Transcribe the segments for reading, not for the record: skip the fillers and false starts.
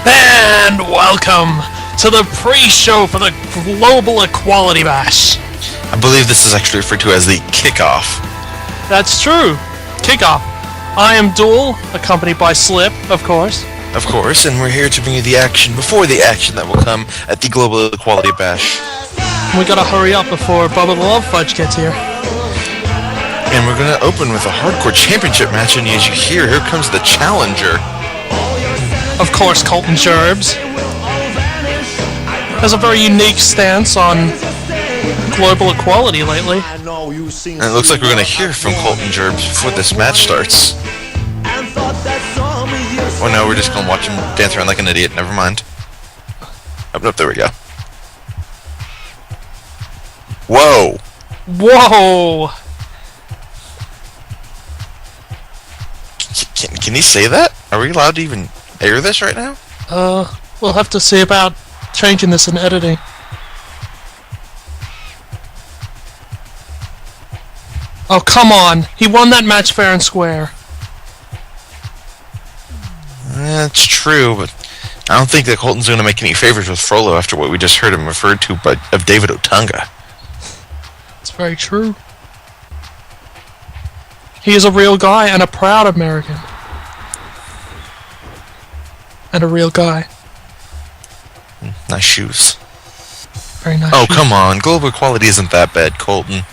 And welcome to the pre-show for the Global Equality Bash. I believe this is actually referred to as the kickoff. That's true. Kickoff. I am Duel, accompanied by Slip, of course. Of course, and we're here to bring you the action before the action that will come at the Global Equality Bash. We gotta hurry up before Bubba the Love Fudge gets here. And we're gonna open with a hardcore championship match, and as you hear, here comes the challenger. Of course, Colton Gerbs has a very unique stance on global equality lately. And it looks like we're going to hear from Colton Gerbs before this match starts. Oh no, we're just going to watch him dance around like an idiot. Never mind. Oh, nope, there we go. Whoa! Whoa! Can he say that? Are we allowed to even air this right now? We'll have to see about changing this in editing. Oh, come on. He won that match fair and square. That's true, but I don't think that Colton's going to make any favors with Frollo after what we just heard him referred to of David Otunga. It's very true. He is a real guy and a proud American. And a real guy. Nice shoes. Very nice. Oh, come on. Global equality isn't that bad, Colton.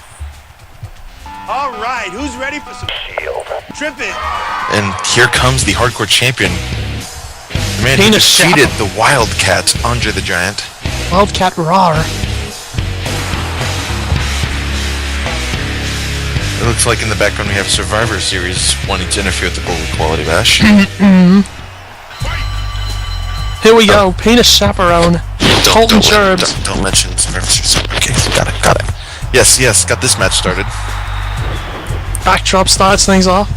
All right, who's ready for some shield? Trip it. And here comes the hardcore champion. The man who Penis defeated the Wildcat, Andre the Giant. Wildcat Rar. It looks like in the background we have Survivor Series wanting to interfere with the Global Equality Bash. Here we go, Penis Chaperone. Colton Gerbs. Don't mention Survivor Series. Okay, got it. Yes, got this match started. Backdrop starts things off.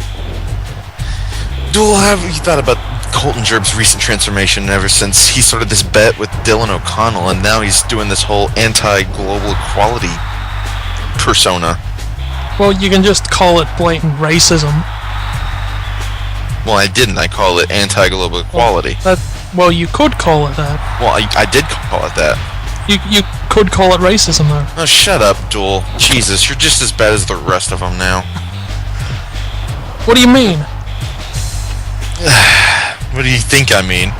Duel, have you thought about Colton Gerbs' recent transformation ever since he started this bet with Dylan O'Connell, and now he's doing this whole anti-global equality persona? Well, you can just call it blatant racism. Well, I didn't. I call it anti-global equality. Well, you could call it that. Well, I did call it that. You could call it racism, though. Oh, shut up, Duel. Jesus, you're just as bad as the rest of them now. What do you mean? What do you think I mean?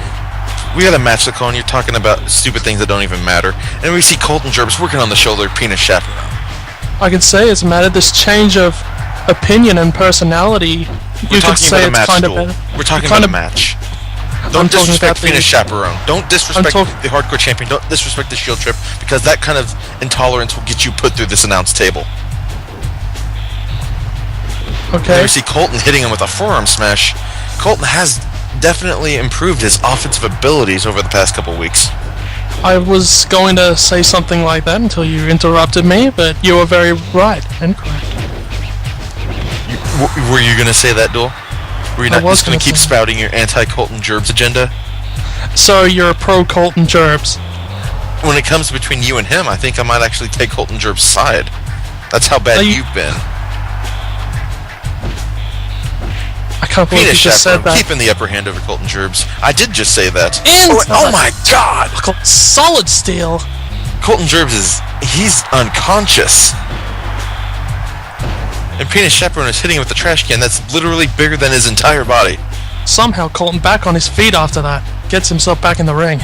We had a match, Lacon, you're talking about stupid things that don't even matter, and we see Colton Gerbs working on the shoulder, Penis Chaperone. I can say it's matter. This change of opinion and personality, you could say it's kind of better. We're talking about a match. Don't disrespect Penis Chaperone. Don't disrespect the hardcore champion. Don't disrespect the Shield Trip, because that kind of intolerance will get you put through this announce table. Okay. We see Colton hitting him with a forearm smash. Colton has definitely improved his offensive abilities over the past couple weeks. I was going to say something like that until you interrupted me, but you were very right and correct. Were you going to say that, Duel? Were you not just going to keep spouting your anti-Colton Gerbs agenda? So you're pro-Colton Gerbs. When it comes between you and him, I think I might actually take Colton Gerbs' side. That's how bad you've been. I can't believe you just said that. Keeping the upper hand over Colton Gerbs. I did just say that. Oh my God! Solid steel. Colton Gerbs he's unconscious. And Penis Chaperone is hitting him with the trash can that's literally bigger than his entire body. Somehow Colton back on his feet after that. Gets himself back in the ring.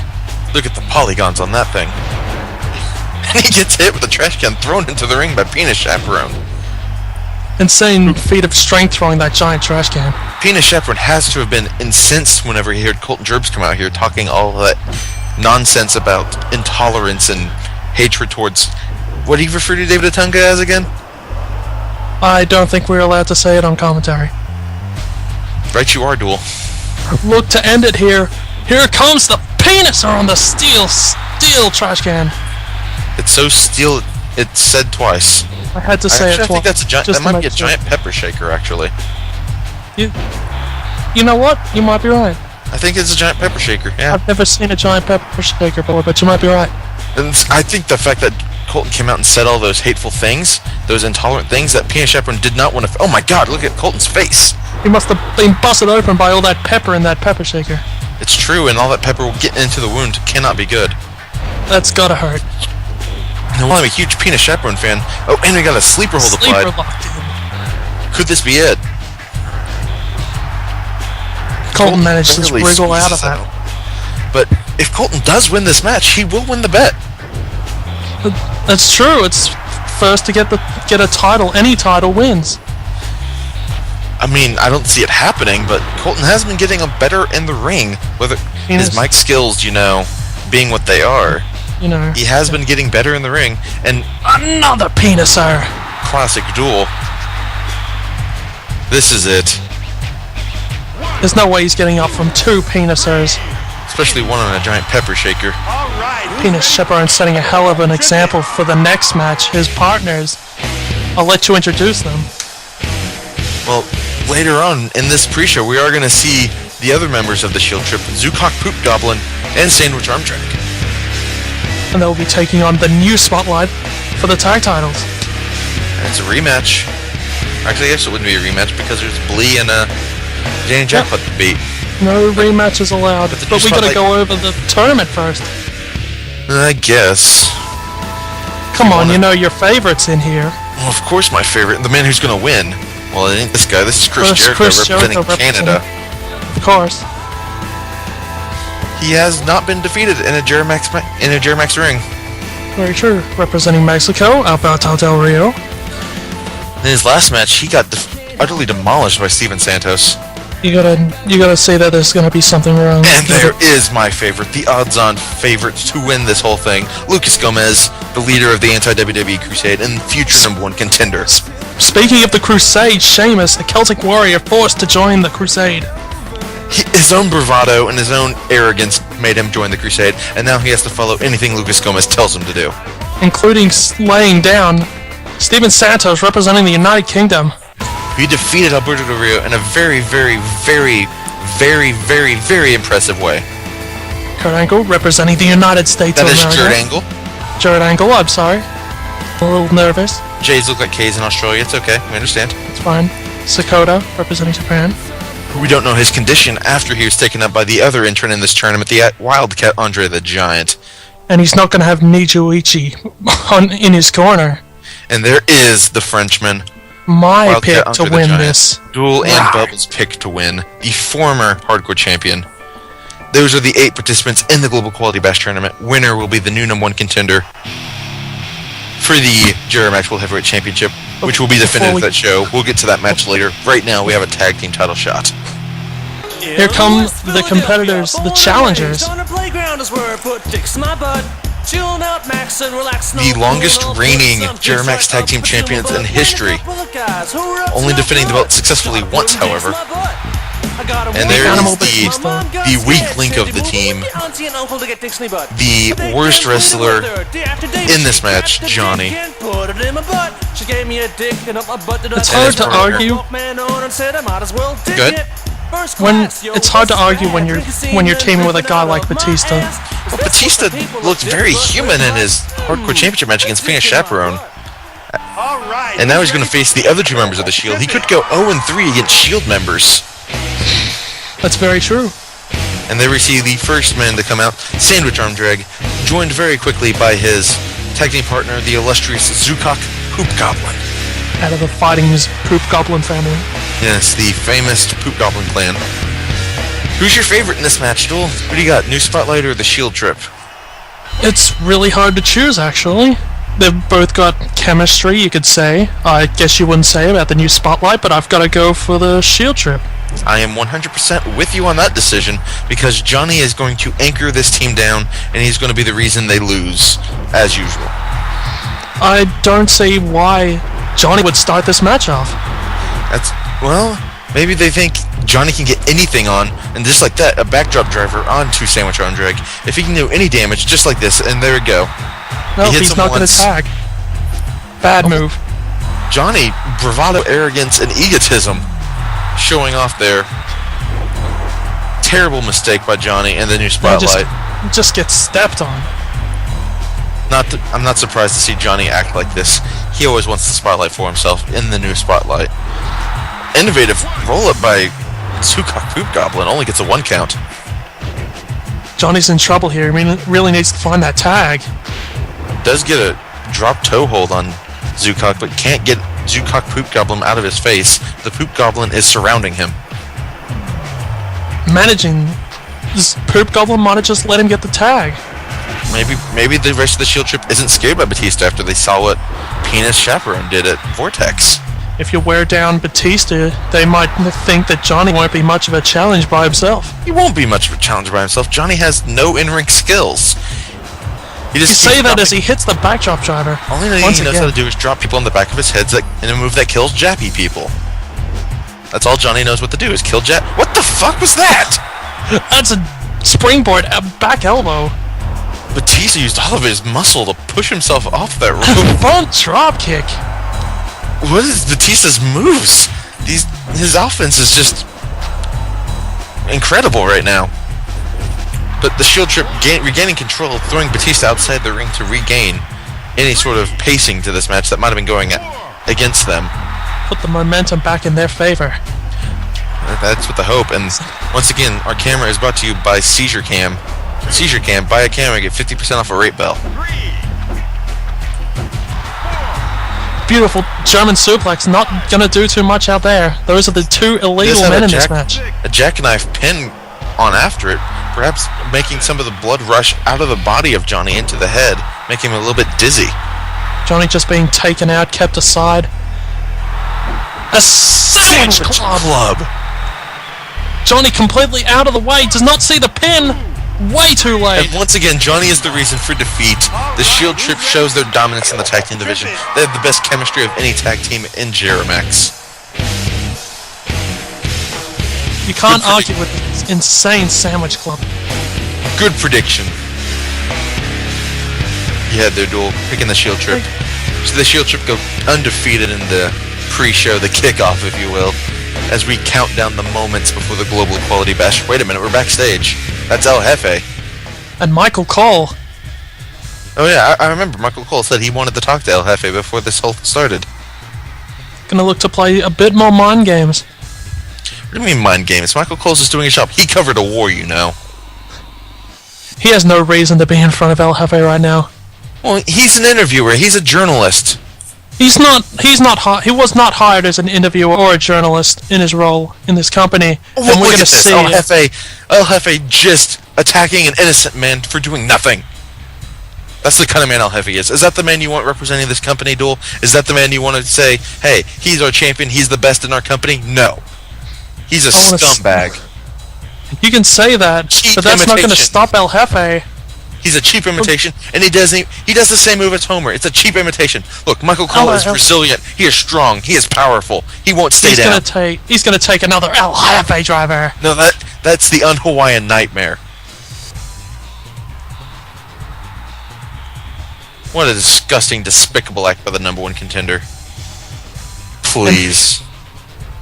Look at the polygons on that thing. And he gets hit with a trash can thrown into the ring by Penis Chaperone. Insane feat of strength throwing that giant trash can. Penis Chaperone has to have been incensed whenever he heard Colton Gerbs come out here talking all that nonsense about intolerance and hatred towards... What did he refer to David Otunga as again? I don't think we're allowed to say it on commentary. Right you are, Duel. Look to end it here. Here comes the penis on the steel trash can. It's so steel, it's said twice. I had to say it twice. I think that's a giant. That might be a giant pepper shaker, actually. You know what? You might be right. I think it's a giant pepper shaker. Yeah. I've never seen a giant pepper shaker before, but you might be right. And I think the fact that Colton came out and said all those hateful things, those intolerant things that Penis Chaperone did not want to... Oh my God, look at Colton's face. He must have been busted open by all that pepper in that pepper shaker. It's true, and all that pepper will get into the wound cannot be good. That's gotta hurt. And while I'm a huge Penis Chaperone fan, oh, and we got a sleeper hold applied. Locked in. Could this be it? Colton managed to barely wriggle out of squeezes that. But if Colton does win this match, he will win the bet. That's true. It's first to get a title. Any title wins. I mean, I don't see it happening, but Colton has been getting better in the ring. Whether his mic skills, being what they are, he has been getting better in the ring. And another peniser. Classic Duel. This is it. There's no way he's getting up from 2 penisers. Especially one on a giant pepper shaker. All right. Penis Chaperone setting a hell of an example for the next match. His partners. I'll let you introduce them. Well, later on in this pre-show, we are going to see the other members of the Shield Trip, Zoocock, Poopgoblin, and Sandwich Armdrag. And they'll be taking on the new spotlight for the tag titles. And it's a rematch. Actually, I guess it wouldn't be a rematch because there's Blee and Jane and Jackpot to beat. No rematches allowed, but we gotta go over the tournament first. I guess. Come on, your favorite's in here. Well, of course my favorite, the man who's going to win. Well, it ain't this guy, this is Chris Jericho representing Canada. Of course. He has not been defeated in a Jeri-MAX ring. Very true. Representing Mexico, Alberto Del Rio. In his last match, he got utterly demolished by Steven Santos. You gotta say that there's gonna be something wrong. And there is my favorite, the odds-on favorite to win this whole thing, Lucas Gomez, the leader of the anti-WWE Crusade and future #1 contender. Speaking of the Crusade, Sheamus, a Celtic warrior, forced to join the Crusade. His own bravado and his own arrogance made him join the Crusade, and now he has to follow anything Lucas Gomez tells him to do. Including laying down Steven Santos representing the United Kingdom. He defeated Alberto Del Rio in a very, very, very, very, very, very impressive way. Kurt Angle representing the United States of America. That is Jared Angle. Jared Angle, I'm sorry. A little nervous. J's look like K's in Australia, it's okay, we understand. It's fine. Sakota representing Japan. We don't know his condition after he was taken up by the other entrant in this tournament, the Wildcat Andre the Giant. And he's not going to have Nijuichi in his corner. And there is the Frenchman. My Wildcat pick to Andre win the this. Duel and Bubbles' pick to win. The former hardcore champion. Those are the 8 participants in the Global Equality Bash tournament. Winner will be the new #1 contender for the Jeri-MAX World Heavyweight Championship, which will be the finish of that show. We'll get to that match later. Right now, we have a tag team title shot. Here come the competitors, the challengers. The longest reigning Jeri-MAX Tag Team Champions in history. Only defending the belt successfully once, however. And there is the weak link of the team. The worst wrestler in this match, Johnny. It's hard to argue. Good. It's hard to argue when you're teaming with a guy like Batista. Well, Batista looked very human in his hardcore championship match against Penis Chaperone. And now he's going to face the other 2 members of the Shield. He could go 0-3 against Shield members. That's very true. And there we see the first man to come out, Sandwich Armdrag, joined very quickly by his tag team partner, the illustrious Zoocock Poopgoblin. Out of the Fighting Poopgoblin family. Yes, the famous Poopgoblin clan. Who's your favorite in this match, Duel? Who do you got, New Spotlight or the Shield Trip? It's really hard to choose, actually. They've both got chemistry, you could say. I guess you wouldn't say about the New Spotlight, but I've got to go for the Shield Trip. I am 100% with you on that decision, because Johnny is going to anchor this team down, and he's going to be the reason they lose, as usual. I don't see why Johnny would start this match off. Well, maybe they think Johnny can get anything on, and just like that, a backdrop driver onto Sandwich Armdrag. If he can do any damage, just like this, and there we go. No, he's not going to tag. Bad move. Johnny, bravado, arrogance, and egotism showing off there. Terrible mistake by Johnny and the New Spotlight. Just gets stepped on. I'm not surprised to see Johnny act like this. He always wants the spotlight for himself in the New Spotlight. Innovative roll-up by Zoocock Poopgoblin, only gets a 1 count. Johnny's in trouble here. I mean, really needs to find that tag. Does get a drop toe hold on Zoocock, but can't get Zoocock Poopgoblin out of his face. The Poopgoblin is surrounding him. Managing this Poopgoblin might have just let him get the tag. Maybe the rest of the Shield Trip isn't scared by Batista after they saw what Penis Chaperone did at Vortex. If you wear down Batista, they might think that Johnny won't be much of a challenge by himself. He won't be much of a challenge by himself. Johnny has no in-ring skills. You say that as he hits the backdrop driver. Only thing he knows how to do is drop people on the back of his head in a move that kills Jappy people. That's all Johnny knows what to do is kill What the fuck was that? That's a springboard back elbow. Batista used all of his muscle to push himself off that rope. Front drop kick. What is Batista's moves? His offense is just incredible right now. But the Shield Trip regaining control, throwing Batista outside the ring to regain any sort of pacing to this match that might have been going against them. Put the momentum back in their favor. That's what the hope. And once again, our camera is brought to you by Seizure Cam. Seizure Cam, buy a camera, get 50% off a rate bell. Beautiful German suplex, not gonna do too much out there. Those are the two illegal men in this match. A jackknife pin on after it, perhaps making some of the blood rush out of the body of Johnny into the head, making him a little bit dizzy. Johnny just being taken out, kept aside. A sandwich club. Johnny completely out of the way, does not see the pin. Way too late. And once again, Johnny is the reason for defeat. The Shield Trip shows their dominance in the tag team division. They have the best chemistry of any tag team in Jeri-MAX. You can't argue with this insane sandwich club. Good prediction. You had their duel, picking the Shield Trip. So the Shield Trip go undefeated in the pre-show, the kickoff, if you will, as we count down the moments before the Global Equality Bash. Wait a minute, we're backstage. That's El Jefe. And Michael Cole. Oh yeah, I remember Michael Cole said he wanted to talk to El Jefe before this whole started. Gonna look to play a bit more mind games. What do you mean mind games? Michael Cole's just doing his job. He covered a war, you know. He has no reason to be in front of El Jefe right now. Well, he's an interviewer. He's a journalist. He was not hired as an interviewer or a journalist in his role in this company. Well, and we're look gonna at this. see El Jefe just attacking an innocent man for doing nothing. That's the kind of man El Jefe is. Is that the man you want representing this company, Duel? Is that the man you want to say, hey, he's our champion, he's the best in our company? No. He's a scumbag. You can say that, Cheap but that's not going to imitation. stop El Jefe. He's a cheap imitation, and he does the same move as Homer. It's a cheap imitation. Look, Michael Cole is resilient. He is strong. He is powerful. He won't stay down. He's gonna take another El Jefe driver. No, that's the un-Hawaiian nightmare. What a disgusting, despicable act by the #1 contender. Please.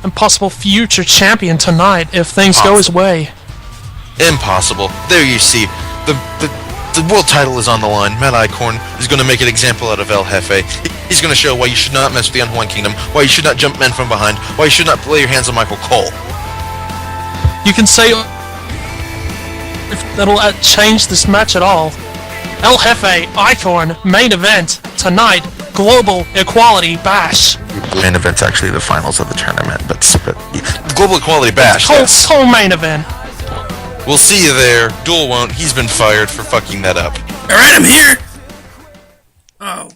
And possible future champion tonight if things go his way. Impossible. There you see. The world title is on the line. Matt Icorn is going to make an example out of El Jefe. He's going to show why you should not mess with the Un-Hawaiian Kingdom, why you should not jump men from behind, why you should not lay your hands on Michael Cole. You can say if that'll change this match at all. El Jefe, Icorn, main event tonight, Global Equality Bash. Main event's actually the finals of the tournament, but Global Equality Bash. Co-main event. We'll see you there. Duel won't. He's been fired for fucking that up. Alright, I'm here! Oh.